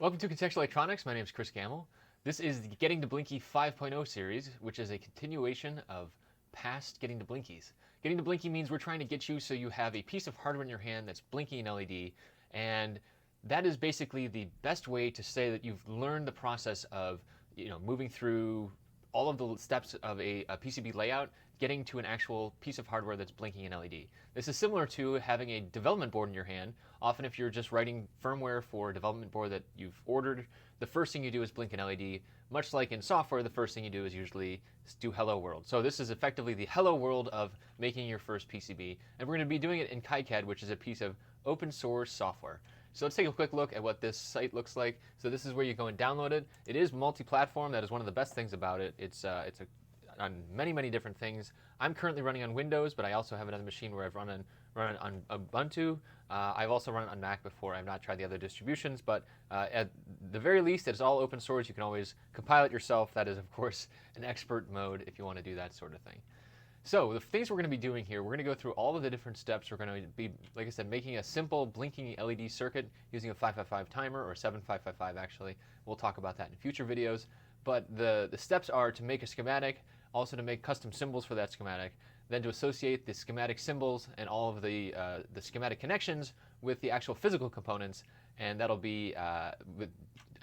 Welcome to Contextual Electronics. My name is Chris Gamble. This is the Getting to Blinky 5.0 series, which is a continuation of past Getting to Blinkies. Getting to Blinky means we're trying to get you so you have a piece of hardware in your hand that's blinking an LED, and that is basically the best way to say that you've learned the process of moving through all of the steps of a PCB layout, getting to an actual piece of hardware that's blinking an LED. This is similar to having a development board in your hand. Often if you're just writing firmware for a development board that you've ordered, the first thing you do is blink an LED. Much like in software, the first thing you do is usually do hello world. So this is effectively the hello world of making your first PCB. And we're going to be doing it in KiCad, which is a piece of open source software. So let's take a quick look at what this site looks like. So this is where you go and download it. It is multi-platform. That is one of the best things about it. It's on many different things. I'm currently running on Windows, but I also have another machine where I've run it on Ubuntu. I've also run it on Mac before. I've not tried the other distributions, but at the very least, it's all open source. You can always compile it yourself. That is, of course, an expert mode if you want to do that sort of thing. So the things we're going to be doing here, we're going to go through all of the different steps. We're going to be, like I said, making a simple blinking LED circuit using a 555 timer, or 7555 actually. We'll talk about that in future videos. But the steps are to make a schematic, also to make custom symbols for that schematic, then to associate the schematic symbols and all of the schematic connections with the actual physical components, and that'll be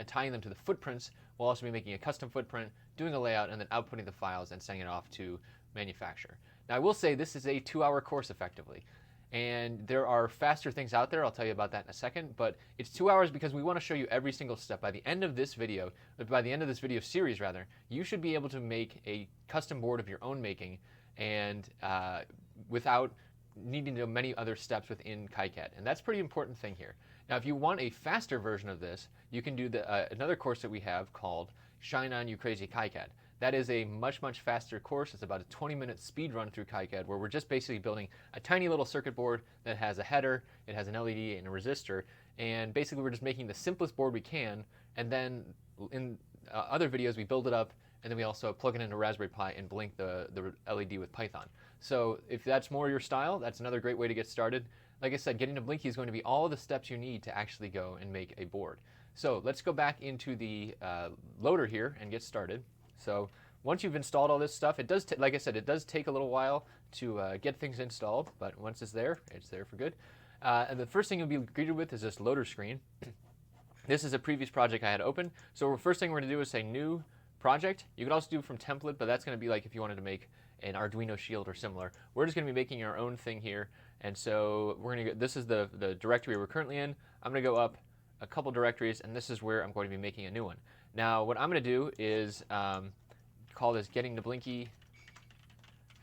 tying them to the footprints. We'll also be making a custom footprint, doing a layout, and then outputting the files and sending it off to manufacturer. Now I will say this is a 2-hour course effectively, and there are faster things out there. I'll tell you about that in a second, but it's 2 hours because we want to show you every single step. By the end of this video series rather, you should be able to make a custom board of your own making, and without needing to know many other steps within KiCad, and that's a pretty important thing here. Now if you want a faster version of this, you can do another course that we have called Shine On You Crazy KiCad. That is a much faster course. It's about a 20-minute speed run through KiCad, where we're just basically building a tiny little circuit board that has a header, it has an LED and a resistor, and basically we're just making the simplest board we can, and then in other videos we build it up, and then we also plug it into Raspberry Pi and blink the LED with Python. So if that's more your style, that's another great way to get started. Like I said, Getting to Blinky is going to be all the steps you need to actually go and make a board. So let's go back into the loader here and get started. So once you've installed all this stuff, it does, like I said, it does take a little while to get things installed, but once it's there for good. And the first thing you'll be greeted with is this loader screen. This is a previous project I had open. So the first thing we're going to do is say new project. You could also do from template, but that's going to be like if you wanted to make an Arduino shield or similar. We're just going to be making our own thing here. And so we're going to this is the directory we're currently in. I'm going to go up a couple directories, and this is where I'm going to be making a new one. Now what I'm going to do is call this Getting to Blinky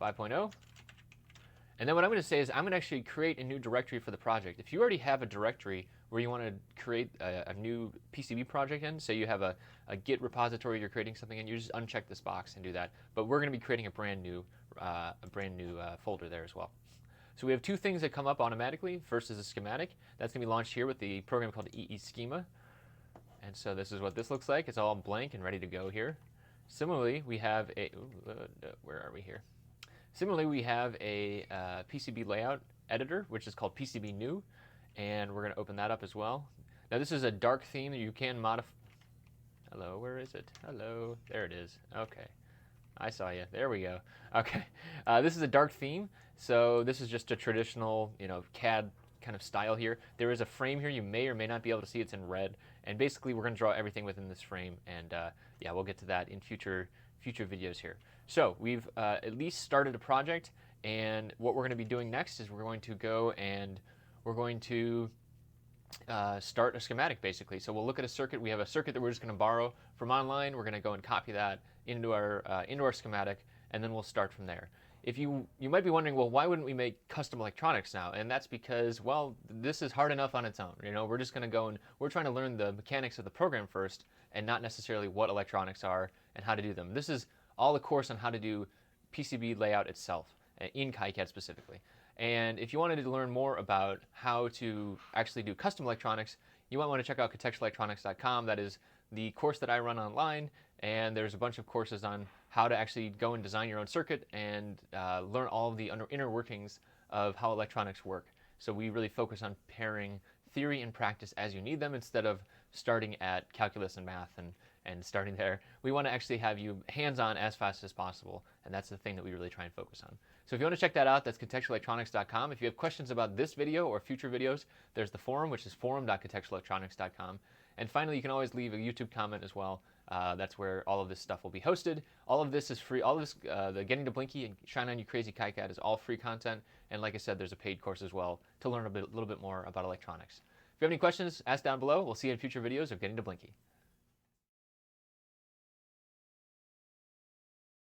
5.0. And then what I'm going to say is I'm going to actually create a new directory for the project. If you already have a directory where you want to create a new PCB project in, say you have a Git repository you're creating something in, you just uncheck this box and do that. But we're going to be creating a brand new folder there as well. So we have two things that come up automatically. First is a schematic. That's going to be launched here with the program called EE Schema. And so this is what this looks like. It's all blank and ready to go here. Similarly, we have a, where are we here? Similarly, we have a PCB layout editor, which is called PCB New, and we're going to open that up as well. Now this is a dark theme that you can modify. Hello, where is it? Hello, there it is. Okay, I saw you. There we go. Okay, this is a dark theme, so this is just a traditional, CAD kind of style here. There is a frame here. You may or may not be able to see it's in red, and basically we're going to draw everything within this frame, and yeah, we'll get to that in future videos here. So we've at least started a project, and what we're going to be doing next is we're going to go and we're going to start a schematic basically. So we'll look at a circuit. We have a circuit that we're just going to borrow from online. We're going to go and copy that into our schematic, and then we'll start from there. If you might be wondering, well, why wouldn't we make custom electronics now? And that's because, well, this is hard enough on its own. We're just going to go and we're trying to learn the mechanics of the program first, and not necessarily what electronics are and how to do them. This is all the course on how to do PCB layout itself, in KiCad specifically. And if you wanted to learn more about how to actually do custom electronics, you might want to check out contextualelectronics.com. That is the course that I run online, and there's a bunch of courses on how to actually go and design your own circuit and learn all of the inner workings of how electronics work. So we really focus on pairing theory and practice as you need them instead of starting at calculus and math and starting there. We want to actually have you hands-on as fast as possible, and that's the thing that we really try and focus on. So if you want to check that out, that's contextualelectronics.com. If you have questions about this video or future videos, there's the forum, which is forum.contextualelectronics.com. And finally, you can always leave a YouTube comment as well. That's where all of this stuff will be hosted. All of this is free. All of this, the Getting to Blinky and Shine On You Crazy KiCad is all free content. And like I said, there's a paid course as well to learn a little bit more about electronics. If you have any questions, ask down below. We'll see you in future videos of Getting to Blinky.